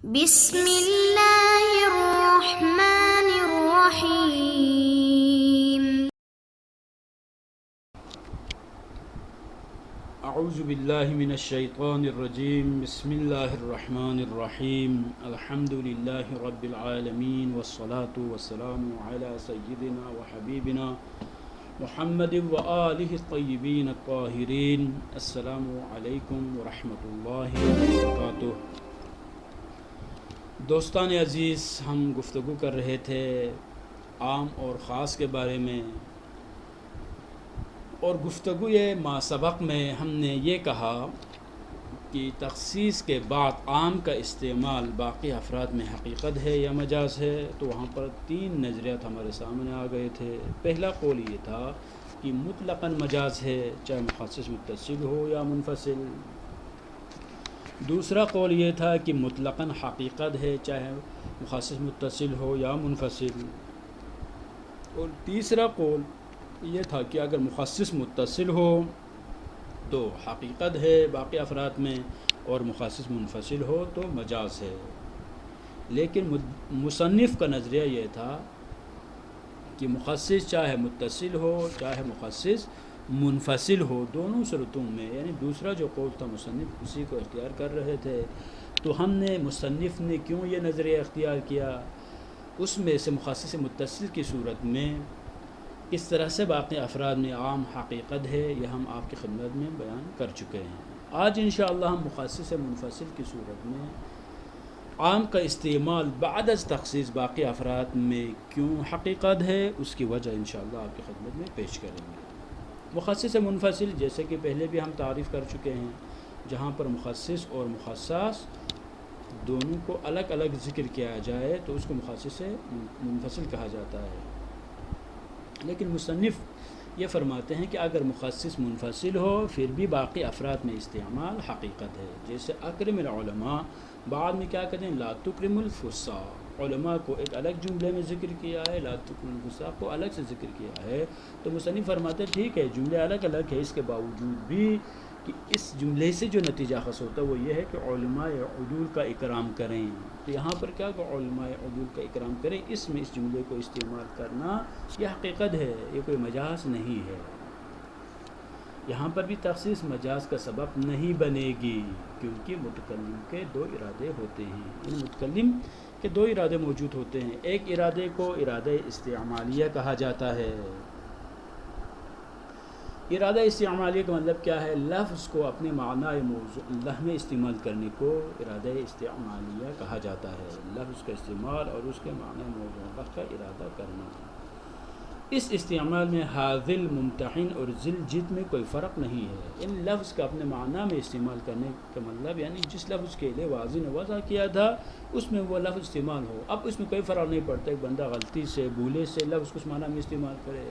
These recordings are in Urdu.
بسم اللہ الرحمن الرحیم۔ اعوذ باللہ من الشیطان الرجیم، بسم اللہ الرحمن الرحیم، الحمد للہ رب العالمین، والصلاة والسلام علی سیدنا وحبیبنا محمد وآلہ الطیبین الطاہرین۔ السلام علیکم ورحمۃ اللہ وبرکاتہ۔ دوستان عزیز، ہم گفتگو کر رہے تھے عام اور خاص کے بارے میں، اور گفتگو ما سبق میں ہم نے یہ کہا کہ تخصیص کے بعد عام کا استعمال باقی افراد میں حقیقت ہے یا مجاز ہے، تو وہاں پر تین نظریات ہمارے سامنے آ گئے تھے۔ پہلا قول یہ تھا کہ مطلقاً مجاز ہے، چاہے مخصص متصل ہو یا منفصل۔ دوسرا قول یہ تھا کہ مطلقاً حقیقت ہے، چاہے مخصص متصل ہو یا منفصل۔ اور تیسرا قول یہ تھا کہ اگر مخصص متصل ہو تو حقیقت ہے باقی افراد میں، اور مخصص منفصل ہو تو مجاز ہے۔ لیکن مصنف کا نظریہ یہ تھا کہ مخصص چاہے متصل ہو چاہے مخصص منفصل ہو، دونوں صورتوں میں، یعنی دوسرا جو قول تھا مصنف اسی کو اختیار کر رہے تھے۔ تو ہم نے مصنف نے کیوں یہ نظریہ اختیار کیا، اس میں سے مخصص متصل کی صورت میں کس طرح سے باقی افراد میں عام حقیقت ہے، یہ ہم آپ کی خدمت میں بیان کر چکے ہیں۔ آج انشاءاللہ ہم مخصص منفصل کی صورت میں عام کا استعمال بعد از تخصیص باقی افراد میں کیوں حقیقت ہے، اس کی وجہ انشاءاللہ آپ کی خدمت میں پیش کریں گے۔ مخصص منفصل جیسے کہ پہلے بھی ہم تعریف کر چکے ہیں، جہاں پر مخصص اور مخصص دونوں کو الگ الگ ذکر کیا جائے تو اس کو مخصص منفصل کہا جاتا ہے۔ لیکن مصنف یہ فرماتے ہیں کہ اگر مخصص منفصل ہو پھر بھی باقی افراد میں استعمال حقیقت ہے۔ جیسے اکرم العلماء، بعد میں کیا کہتے ہیں، لا تکرم الفصاح، علماء کو ایک الگ جملے میں ذکر کیا ہے، لا تکرم الفصاح کو الگ سے ذکر کیا ہے۔ تو مصنف فرماتے ہیں ٹھیک ہے، جملے الگ الگ ہے، اس کے باوجود بھی کہ اس جملے سے جو نتیجہ حاصل ہوتا ہے وہ یہ ہے کہ علماء عدول کا اکرام کریں۔ تو یہاں پر کیا کہ علماء عدول کا اکرام کریں، اس میں اس جملے کو استعمال کرنا یہ حقیقت ہے، یہ کوئی مجاز نہیں ہے۔ یہاں پر بھی تخصیص مجاز کا سبب نہیں بنے گی، کیونکہ متکلم کے دو ارادے ہوتے ہیں، یعنی متکلم کے دو ارادے موجود ہوتے ہیں۔ ایک ارادے کو ارادہ استعمالیہ کہا جاتا ہے۔ ارادہ استعمالیہ کا مطلب کیا ہے، لفظ کو اپنے معنی موضوع اللہ میں استعمال کرنے کو ارادہ استعمالیہ کہا جاتا ہے۔ لفظ کا استعمال اور اس کے معنی موضوع اللہ کا ارادہ کرنا۔ اس استعمال میں حاذل، ممتحن اور ذل جد میں کوئی فرق نہیں ہے۔ ان لفظ کا اپنے معنی میں استعمال کرنے کا مطلب یعنی جس لفظ کے لیے واضح نے وضع کیا تھا اس میں وہ لفظ استعمال ہو۔ اب اس میں کوئی فرق نہیں پڑتا، ایک بندہ غلطی سے بھولے سے لفظ کچھ معنی میں استعمال کرے،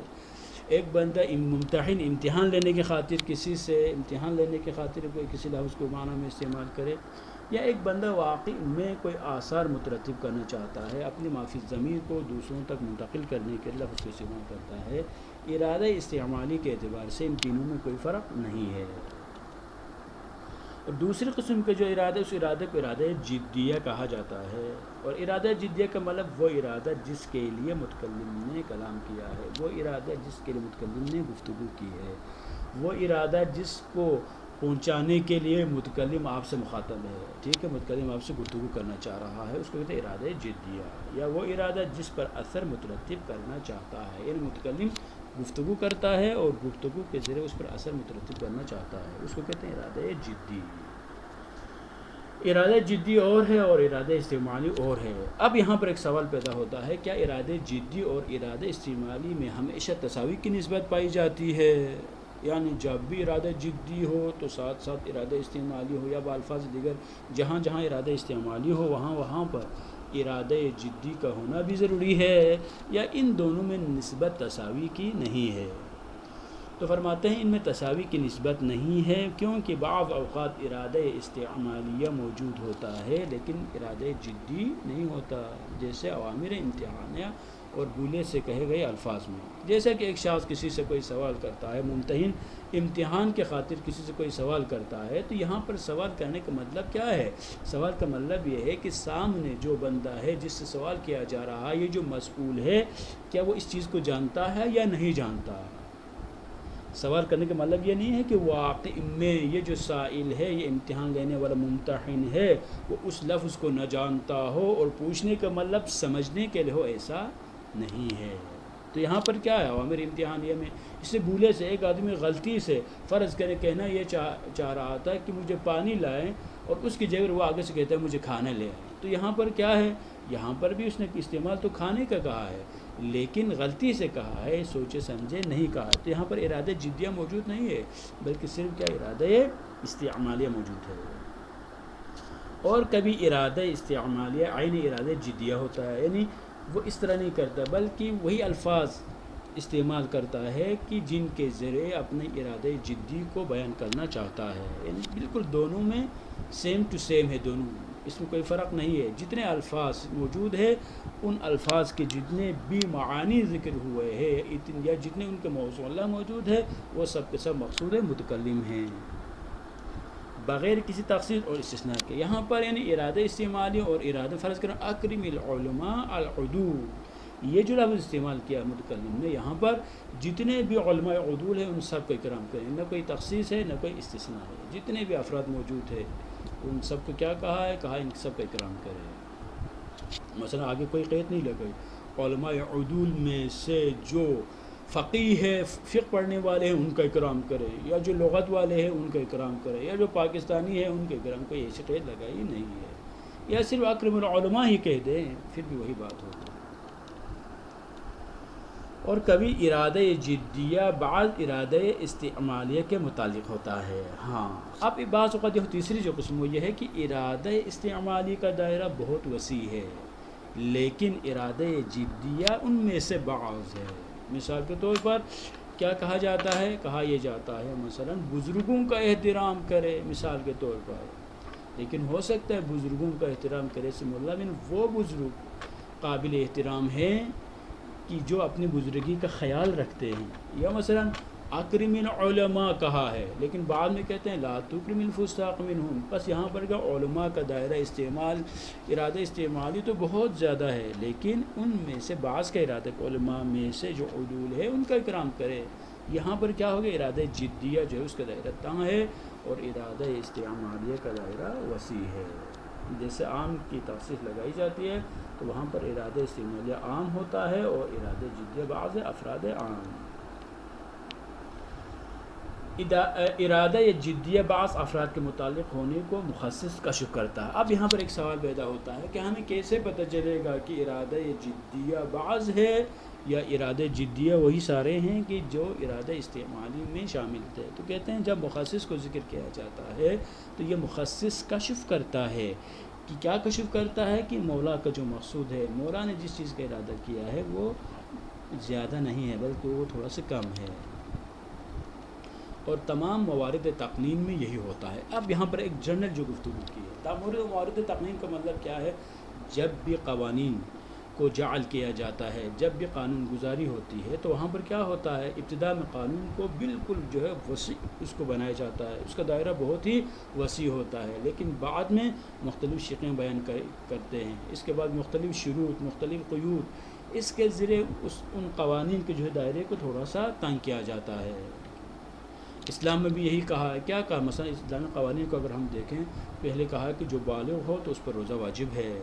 ایک بندہ ممتحن امتحان لینے کی خاطر کسی سے امتحان لینے کی خاطر کوئی کسی لفظ کو معنی میں استعمال کرے، یا ایک بندہ واقعی میں کوئی آثار مترتب کرنا چاہتا ہے، اپنی معافی ضمیر کو دوسروں تک منتقل کرنے کے لفظ کو استعمال کرتا ہے۔ ارادہ استعمالی کے اعتبار سے ان تینوں میں کوئی فرق نہیں ہے۔ اور دوسری قسم کے جو ارادہ، اس ارادے کو ارادہ جدیہ کہا جاتا ہے۔ اور ارادہ جدیہ کا مطلب وہ ارادہ جس کے لیے متکلم نے کلام کیا ہے، وہ ارادہ جس کے لیے متکلم نے گفتگو کی ہے، وہ ارادہ جس کو پہنچانے کے لیے متکلم آپ سے مخاطب ہے، ٹھیک ہے، متکلم آپ سے گفتگو کرنا چاہ رہا ہے، اس کو کہتے ہیں ارادہ جدیہ۔ یا وہ ارادہ جس پر اثر مترتب کرنا چاہتا ہے، یعنی متکلم گفتگو کرتا ہے اور گفتگو کے ذریعے اس پر اثر مترتب کرنا چاہتا ہے، اس کو کہتے ہیں ارادہ جدی۔ ارادہ جدی اور ہے اور ارادہ استعمالی اور ہے۔ اب یہاں پر ایک سوال پیدا ہوتا ہے، کیا ارادہ جدی اور ارادہ استعمالی میں ہمیشہ تساوی کی نسبت پائی جاتی ہے؟ یعنی جب بھی ارادہ جدی ہو تو ساتھ ساتھ ارادہ استعمالی ہو، یا بالفاظ دیگر جہاں جہاں ارادہ استعمالی ہو وہاں پر ارادہ جدی کا ہونا بھی ضروری ہے، یا ان دونوں میں نسبت تساوی کی نہیں ہے؟ تو فرماتے ہیں ان میں تساوی کی نسبت نہیں ہے، کیونکہ بعض اوقات ارادہ استعمالیہ موجود ہوتا ہے لیکن ارادہ جدی نہیں ہوتا، جیسے اوامر امتحانیہ اور بولے سے کہے گئے الفاظ میں۔ جیسا کہ ایک شخص کسی سے کوئی سوال کرتا ہے، ممتحن امتحان کے خاطر کسی سے کوئی سوال کرتا ہے، تو یہاں پر سوال کرنے کا مطلب کیا ہے؟ سوال کا مطلب یہ ہے کہ سامنے جو بندہ ہے جس سے سوال کیا جا رہا ہے، یہ جو مسئول ہے، کیا وہ اس چیز کو جانتا ہے یا نہیں جانتا۔ سوال کرنے کا مطلب یہ نہیں ہے کہ واقع میں یہ جو سائل ہے، یہ امتحان لینے والا ممتحن ہے، وہ اس لفظ کو نہ جانتا ہو، اور پوچھنے کا مطلب سمجھنے کے لیے ہو، ایسا نہیں ہے۔ تو یہاں پر کیا ہے عوامر امتحانیہ میں؟ اس سے بھولے سے ایک آدمی غلطی سے فرض کرے کہنا یہ چاہ رہا تھا کہ مجھے پانی لائیں، اور اس کی جگہ وہ آگے سے کہتا ہے مجھے کھانا لے آئیں، تو یہاں پر کیا ہے؟ یہاں پر بھی اس نے استعمال تو کھانے کا کہا ہے، لیکن غلطی سے کہا ہے، سوچے سمجھے نہیں کہا ہے، تو یہاں پر ارادہ جدیہ موجود نہیں ہے، بلکہ صرف کیا ارادہ استعمالیہ موجود ہے۔ اور کبھی ارادہ استعمالیہ عین ارادہ جدیہ ہوتا ہے، یعنی وہ اس طرح نہیں کرتا بلکہ وہی الفاظ استعمال کرتا ہے کہ جن کے ذریعے اپنے ارادہ جدی کو بیان کرنا چاہتا ہے، یعنی بالکل دونوں میں سیم ٹو سیم ہے، دونوں اس میں کوئی فرق نہیں ہے۔ جتنے الفاظ موجود ہیں ان الفاظ کے جتنے بھی معانی ذکر ہوئے ہیں یا جتنے ان کے موضوع اللہ موجود ہے، وہ سب کے سب مقصود متکلم ہیں، بغیر کسی تخصیص اور استثناء کے۔ یہاں پر یعنی ارادہ استعمالی اور ارادہ فرض کرنا اکرم العلماء العدول، یہ جو لفظ استعمال کیا متکلم نے، یہاں پر جتنے بھی علماء عدول ہیں ان سب کو اکرام کریں، نہ کوئی تخصیص ہے نہ کوئی استثناء ہے، جتنے بھی افراد موجود ہیں ان سب کو کیا کہا ہے؟ کہا ان سب کا اکرام کرے۔ مثلا آگے کوئی قید نہیں لگائی، علماء عدول میں سے جو فقیہ ہے، فقہ پڑھنے والے ہیں ان کا اکرام کرے، یا جو لغت والے ہیں ان کا اکرام کرے، یا جو پاکستانی ہے ان کا اکرام، کوئی ایسی قید لگائی نہیں ہے، یا صرف اکرم العلماء ہی کہہ دیں پھر بھی وہی بات ہوگی۔ اور کبھی ارادہ جدیہ بعض ارادہ استعمالیہ کے متعلق ہوتا ہے۔ ہاں، اب بعض اوقات یہ تیسری جو قسم وہ یہ ہے کہ ارادہ استعمالی کا دائرہ بہت وسیع ہے، لیکن ارادہ جدیہ ان میں سے بعض ہے۔ مثال کے طور پر کیا کہا جاتا ہے؟ کہا یہ جاتا ہے مثلا بزرگوں کا احترام کرے، مثال کے طور پر، لیکن ہو سکتا ہے بزرگوں کا احترام کرے سے مراد وہ بزرگ قابل احترام ہیں کہ جو اپنی بزرگی کا خیال رکھتے ہیں، یا مثلا اکرم العلماء کہا ہے لیکن بعد میں کہتے ہیں لا تکرم الفساق منہم، بس یہاں پر کیا علماء کا دائرہ استعمال ارادہ استعمالی تو بہت زیادہ ہے، لیکن ان میں سے بعض کا ارادہ علماء میں سے جو عدول ہے ان کا اکرام کرے۔ یہاں پر کیا ہوگا؟ ارادہ جدیہ جو ہے اس کا دائرہ تنگ ہے اور ارادہ استعمالیہ کا دائرہ وسیع ہے۔ جیسے عام کی تخصیص لگائی جاتی ہے تو وہاں پر ارادہ استعمالیہ عام ہوتا ہے اور ارادہ جدیہ بعض افراد عام۔ ارادہ جدیہ بعض افراد کے متعلق ہونے کو مخصص کشف کرتا ہے۔ اب یہاں پر ایک سوال پیدا ہوتا ہے کہ ہمیں کیسے پتہ چلے گا کہ ارادہ جدیہ بعض ہے یا ارادہ جدیہ وہی سارے ہیں کہ جو ارادہ استعمالی میں شامل تھے؟ تو کہتے ہیں جب مخصص کو ذکر کیا جاتا ہے تو یہ مخصص کشف کرتا ہے کہ کیا کشف کرتا ہے کہ مولا کا جو مقصود ہے، مولا نے جس چیز کا ارادہ کیا ہے وہ زیادہ نہیں ہے بلکہ وہ تھوڑا سا کم ہے، اور تمام موارد تقنین میں یہی ہوتا ہے۔ اب یہاں پر ایک جنرل جو گفتگو کی ہے، موارد تقنین کا مطلب کیا ہے؟ جب بھی قوانین کو جعل کیا جاتا ہے، جب بھی قانون گزاری ہوتی ہے تو وہاں پر کیا ہوتا ہے؟ ابتدا میں قانون کو بالکل جو ہے وسیع اس کو بنایا جاتا ہے، اس کا دائرہ بہت ہی وسیع ہوتا ہے، لیکن بعد میں مختلف شقیں بیان کرتے ہیں، اس کے بعد مختلف شروط، مختلف قیود، اس کے ذریعے ان قوانین کے جو ہے دائرے کو تھوڑا سا تنگ کیا جاتا ہے۔ اسلام میں بھی یہی کہا ہے، کیا کہا؟ مثلا اسلامی قوانین کو اگر ہم دیکھیں، پہلے کہا کہ جو بالغ ہو تو اس پر روزہ واجب ہے،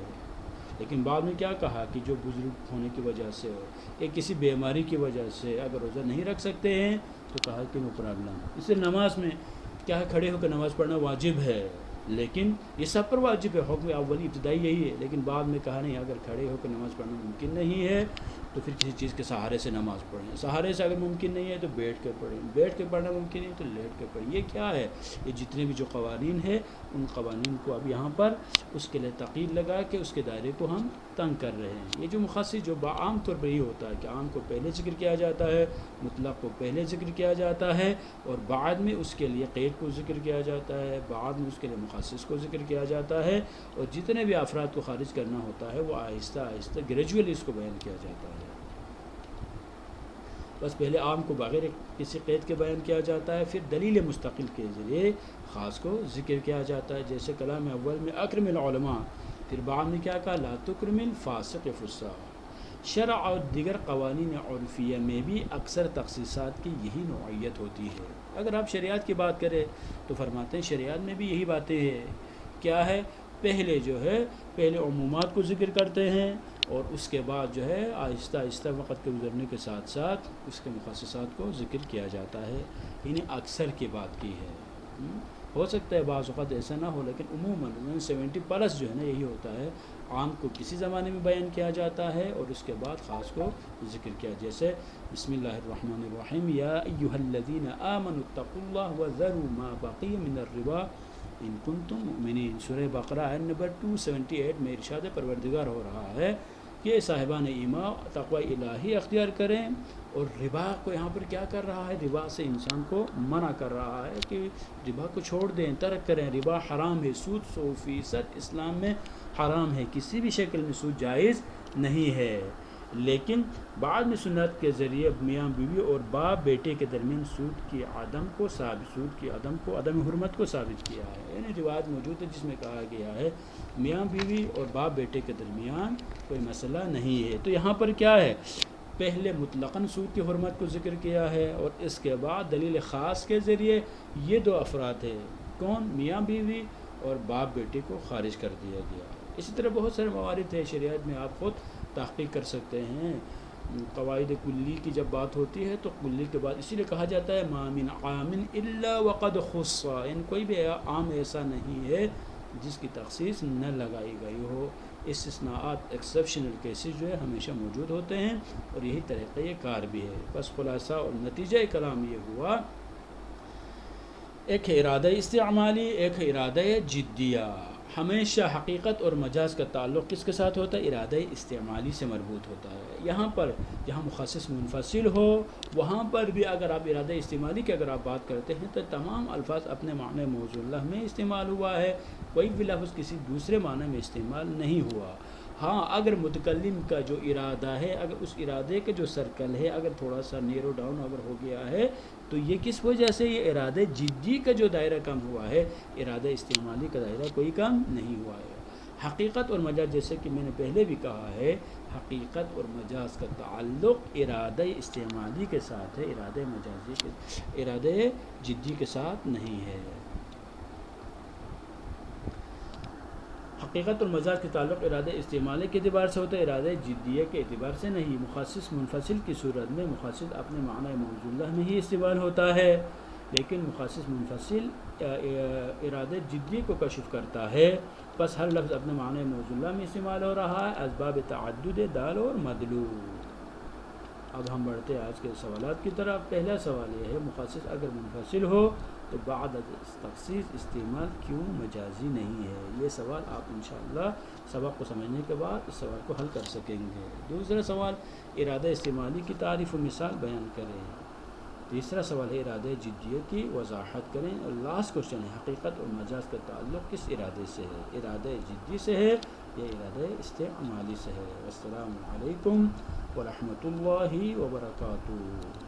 لیکن بعد میں کیا کہا کہ جو بزرگ ہونے کی وجہ سے ہو یا کسی بیماری کی وجہ سے اگر روزہ نہیں رکھ سکتے ہیں تو کہا کہ نو پرابلم۔ اس سے نماز میں کیا ہے؟ کھڑے ہو کر نماز پڑھنا واجب ہے، لیکن یہ سب پر واجب ہے، حکم اولی ابتدائی یہی ہے، لیکن بعد میں کہا نہیں اگر کھڑے ہو کے نماز پڑھنا ممکن نہیں ہے تو پھر کسی چیز کے سہارے سے نماز پڑھیں، سہارے سے اگر ممکن نہیں ہے تو بیٹھ کے پڑھیں، بیٹھ کے پڑھنا ممکن نہیں ہے تو لیٹ کے پڑھیں۔ یہ کیا ہے؟ یہ جتنے بھی جو قوانین ہے ان قوانین کو اب یہاں پر اس کے لیے تقید لگا کے اس کے دائرے کو ہم تنگ کر رہے ہیں۔ یہ جو مخصص جو عام طور پر یہ ہوتا ہے کہ عام کو پہلے ذکر کیا جاتا ہے، مطلق کو پہلے ذکر کیا جاتا ہے، اور بعد میں اس کے لیے قید کو ذکر کیا جاتا ہے، بعد میں اس کے لیے مخصص کو ذکر کیا جاتا ہے، اور جتنے بھی افراد کو خارج کرنا ہوتا ہے وہ آہستہ آہستہ گریجولی اس کو بیان کیا جاتا ہے۔ بس پہلے عام کو بغیر کسی قید کے بیان کیا جاتا ہے، پھر دلیل مستقل کے ذریعے خاص کو ذکر کیا جاتا ہے، جیسے کلام اول میں اکرم العلماء، پھر بعد میں کیا کہا لا تکرم الفاسق فساق۔ شرع اور دیگر قوانین عرفیہ میں بھی اکثر تخصیصات کی یہی نوعیت ہوتی ہے۔ اگر آپ شریعت کی بات کریں تو فرماتے ہیں شریعت میں بھی یہی باتیں ہیں، کیا ہے؟ پہلے جو ہے پہلے عمومات کو ذکر کرتے ہیں، اور اس کے بعد جو ہے آہستہ آہستہ وقت کے گزرنے کے ساتھ ساتھ اس کے مخصصات کو ذکر کیا جاتا ہے، یعنی اکثر کی بات کی ہے۔ ہو سکتا ہے بعض اوقات ایسا نہ ہو، لیکن عموماً 70+ جو ہے نا یہی ہوتا ہے، عام کو کسی زمانے میں بیان کیا جاتا ہے اور اس کے بعد خاص کو ذکر کیا، جیسے بسم اللہ الرحمن الرحیم یا ایھا الذین آمنوا اتقوا اللہ وذروا ما بقی من الربا ان کنتم مؤمنین۔ سورہ بقرہ آیت نمبر 278 میں ارشاد پروردگار ہو رہا ہے کہ صاحبان ایمان تقوی الہی اختیار کریں، اور ربا کو یہاں پر کیا کر رہا ہے؟ ربا سے انسان کو منع کر رہا ہے کہ ربا کو چھوڑ دیں، ترک کریں۔ ربا حرام ہے، سود 100% اسلام میں حرام ہے، کسی بھی شکل میں سود جائز نہیں ہے، لیکن بعد میں سنت کے ذریعے میاں بیوی اور باپ بیٹے کے درمیان سود کی عدم کو عدم حرمت کو ثابت کیا ہے، یعنی روایت موجود ہے جس میں کہا گیا ہے میاں بیوی اور باپ بیٹے کے درمیان کوئی مسئلہ نہیں ہے۔ تو یہاں پر کیا ہے؟ پہلے مطلقاً سود کی حرمت کو ذکر کیا ہے، اور اس کے بعد دلیل خاص کے ذریعے یہ دو افراد ہیں، کون؟ میاں بیوی اور باپ بیٹے کو خارج کر دیا گیا۔ اسی طرح بہت سارے موارد ہیں شریعت میں، آپ خود تحقیق کر سکتے ہیں۔ قواعد کلی کی جب بات ہوتی ہے تو کلی کے بعد اسی لیے کہا جاتا ہے ما من عام الا وقد خص، یعنی کوئی بھی عام ایسا نہیں ہے جس کی تخصیص نہ لگائی گئی ہو۔ استثناءات ایکسیپشنل کیسز جو ہے ہمیشہ موجود ہوتے ہیں، اور یہی طریقہ یہ کار بھی ہے۔ بس خلاصہ اور نتیجہ کلام یہ ہوا، ایک ہے ارادہ استعمالی، ایک ہے ارادہ جدیہ۔ ہمیشہ حقیقت اور مجاز کا تعلق کس کے ساتھ ہوتا ہے؟ ارادہ استعمالی سے مربوط ہوتا ہے۔ یہاں پر جہاں مخصص منفصل ہو وہاں پر بھی اگر آپ ارادہ استعمالی کی اگر آپ بات کرتے ہیں تو تمام الفاظ اپنے معنی موضوع اللہ میں استعمال ہوا ہے، کوئی بھی لفظ کسی دوسرے معنی میں استعمال نہیں ہوا۔ ہاں اگر متکلم کا جو ارادہ ہے، اگر اس ارادے کے جو سرکل ہے اگر تھوڑا سا نیرو ڈاؤن اگر ہو گیا ہے تو یہ کس وجہ سے؟ یہ ارادہ جدی کا جو دائرہ کم ہوا ہے، ارادہ استعمالی کا دائرہ کوئی کم نہیں ہوا ہے۔ حقیقت اور مجاز، جیسے کہ میں نے پہلے بھی کہا ہے، حقیقت اور مجاز کا تعلق ارادہ استعمالی کے ساتھ ہے، ارادہ جدی کے ساتھ نہیں ہے۔ حقیقت اور مجاز کے تعلق ارادہ استعمالی کے اعتبار سے ہوتا ہے، ارادہ جدیہ کے اعتبار سے نہیں۔ مخصص منفصل کی صورت میں مخصص اپنے معنی موضوع اللہ میں ہی استعمال ہوتا ہے، لیکن مخصص منفصل ارادہ جدی کو کشف کرتا ہے، بس ہر لفظ اپنے معنی موضوع اللہ میں استعمال ہو رہا ہے، اسباب تعدد دال اور مدلول۔ اب ہم بڑھتے ہیں آج کے سوالات کی طرف۔ پہلا سوال یہ ہے مخصص اگر منفصل ہو تو بعد تخصیص استعمال کیوں مجازی نہیں ہے؟ یہ سوال آپ انشاءاللہ سبق کو سمجھنے کے بعد اس سوال کو حل کر سکیں گے۔ دوسرا سوال ارادہ استعمالی کی تعریف و مثال بیان کریں۔ تیسرا سوال ہے ارادہ جدیہ کی وضاحت کریں، اور لاسٹ کوشچن ہے حقیقت اور مجاز کا تعلق کس ارادے سے ہے؟ ارادہ جدی سے ہے یا ارادہ استعمالی سے ہے؟ السلام علیکم ورحمۃ اللہ وبرکاتہ۔